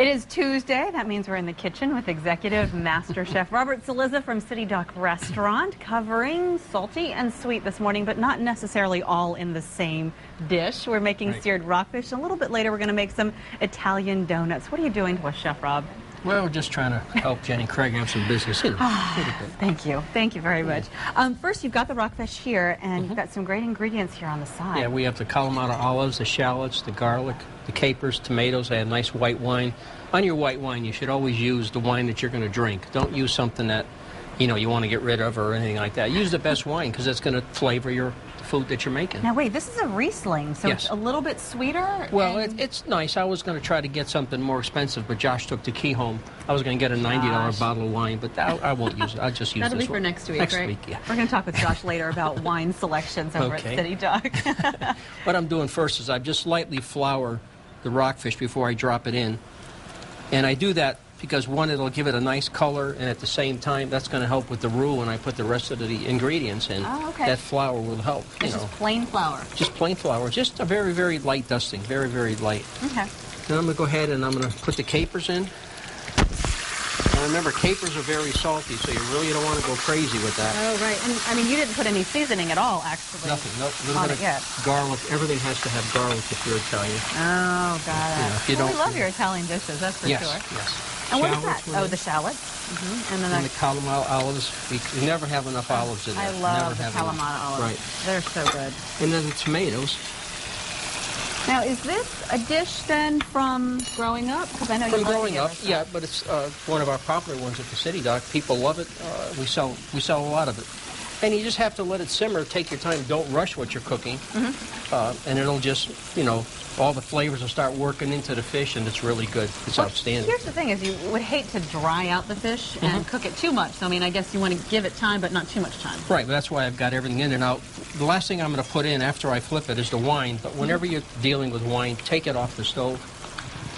It is Tuesday. That means we're in the kitchen with Executive Master Chef Robert Cillizza from City Dock Restaurant, covering salty and sweet this morning, but not necessarily all in the same dish. We're making seared rockfish. A little bit later, we're going to make some Italian donuts. What are you doing to us, Chef Rob? Well, we're just trying to help Jenny Craig have some business. Thank you. Thank you very much. First, you've got the rockfish here, and you've got some great ingredients here on the side. Yeah, we have the Kalamata olives, the shallots, the garlic, the capers, tomatoes. I have nice white wine. On your white wine, you should always use the wine that you're going to drink. Don't use something that, you want to get rid of or anything like that. Use the best wine because it's going to flavor your food that you're making. Now, wait, this is a Riesling, so yes. It's a little bit sweeter? Well, it's nice. I was going to try to get something more expensive, but Josh took the key home. I was going to get a $90 bottle of wine, but I won't use it. I'll just use That'll this be for one. next week, next right? Week, yeah. We're going to talk with Josh later about wine selections over at City Dock. What I'm doing first is I just lightly flour the rockfish before I drop it in. And I do that because, one, it'll give it a nice color, and at the same time, that's going to help with the roux when I put the rest of the ingredients in. Oh, okay. That flour will help. It's just plain flour? Just plain flour. Just a very, very light dusting. Very, very light. Okay. Then I'm going to go ahead and I'm going to put the capers in. Now remember, capers are very salty, so you really don't want to go crazy with that. Oh, right. And, I mean, you didn't put any seasoning at all, actually. Nothing. No, little bit of garlic. Everything has to have garlic if you're Italian. Oh, got it. If you don't, we love your Italian dishes, that's for sure. Yes. And what is that? Oh, the shallots. And then the Kalamata olives. We never have enough olives in there. I love the Kalamata olives. Right. They're so good. And then the tomatoes. Now, is this a dish then from growing up? Because I know you from love growing up, yeah, but it's one of our popular ones at the City Dock. People love it. We sell a lot of it. And you just have to let it simmer. Take your time. Don't rush what you're cooking. And it'll just, all the flavors will start working into the fish, and it's really good. It's outstanding. Here's the thing, is you would hate to dry out the fish and cook it too much. So, I mean, I guess you want to give it time, but not too much time. Right, but that's why I've got everything in there. Now, the last thing I'm going to put in after I flip it is the wine. But whenever you're dealing with wine, take it off the stove,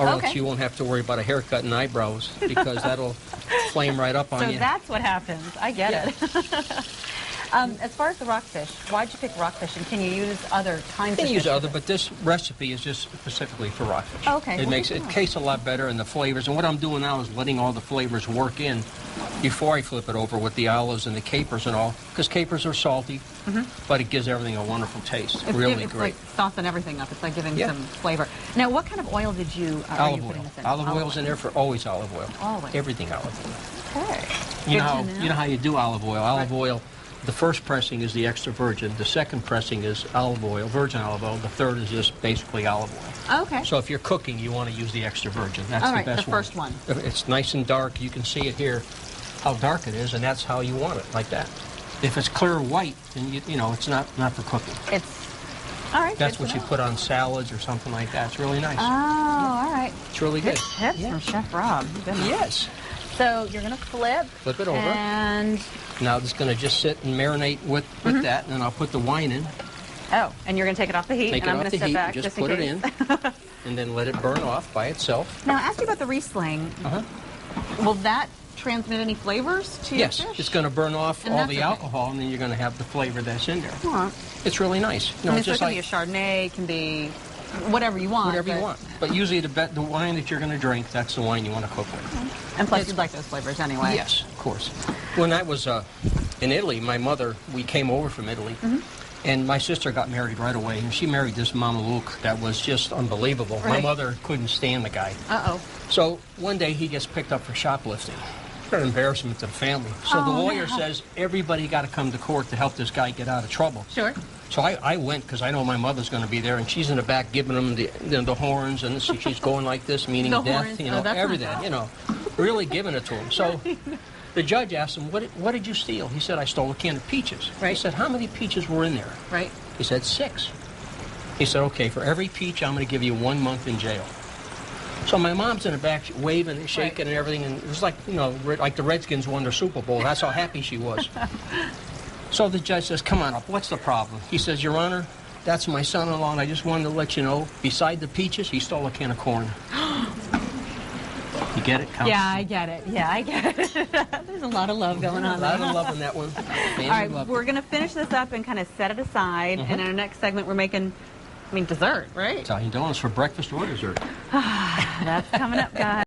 or else you won't have to worry about a haircut and eyebrows, because that'll flame right up on you. So that's what happens. I get it. As far as the rockfish, why'd you pick rockfish, and can you use other kinds of fish? You can use other, but this recipe is just specifically for rockfish. Okay. It makes it tastes a lot better, and the flavors. And what I'm doing now is letting all the flavors work in before I flip it over with the olives and the capers and all, because capers are salty, but it gives everything a wonderful taste. It's really great. It's like saucing everything up. It's like giving some flavor. Now, what kind of oil did you? Olive oil. Olive oil's in there for always olive oil. Always. Everything olive oil. Okay. You know how you do olive oil. Olive oil. The first pressing is the extra virgin. The second pressing is olive oil, virgin olive oil. The third is just basically olive oil. Okay. So if you're cooking, you want to use the extra virgin. That's the best the first one. It's nice and dark. You can see it here, how dark it is, and that's how you want it, like that. If it's clear white, then it's not for cooking. It's all right. That's what you put on salads or something like that. It's really nice. Oh, all right. It's really good. Tips from Chef Rob. Yes. So you're going to flip it over. And now it's going to just sit and marinate with that, and then I'll put the wine in. Oh, and you're going to take it off the heat, and I'm going to step back just put it in, and then let it burn off by itself. Now, ask you about the Riesling. Will that transmit any flavors to your fish? Yes, it's going to burn off all the alcohol, and then you're going to have the flavor that's in there. Huh. It's really nice. So it can be a Chardonnay, it can be whatever you want. Whatever you want. But usually the wine that you're going to drink, that's the wine you want to cook with. And plus you'd like those flavors anyway. Yes, of course. When I was in Italy, we came over from Italy, and my sister got married right away, and she married this Mameluke that was just unbelievable. My mother couldn't stand the guy. So one day he gets picked up for shoplifting. An embarrassment to the family. So the lawyer says everybody got to come to court to help this guy get out of trouble. Sure. So I went because I know my mother's going to be there, and she's in the back giving him the horns, and she's going like this, meaning death, everything, really giving it to him. So the judge asked him, what did you steal? He said, I stole a can of peaches. He said, how many peaches were in there? He said, 6. He said, okay, for every peach, I'm going to give you 1 month in jail. So my mom's in the back waving and shaking and everything, and it was like, like the Redskins won their Super Bowl. That's how happy she was. So the judge says, come on up, what's the problem? He says, Your Honor, that's my son-in-law, and I just wanted to let you know, beside the peaches, he stole a can of corn. You get it, Counsel? Yeah, I get it. Yeah, I get it. There's a lot of love going on there. A lot of love in that one. All right, we're going to finish this up and kind of set it aside, and in our next segment, we're making dessert, right? Italian donuts for breakfast or dessert. That's coming up, guys.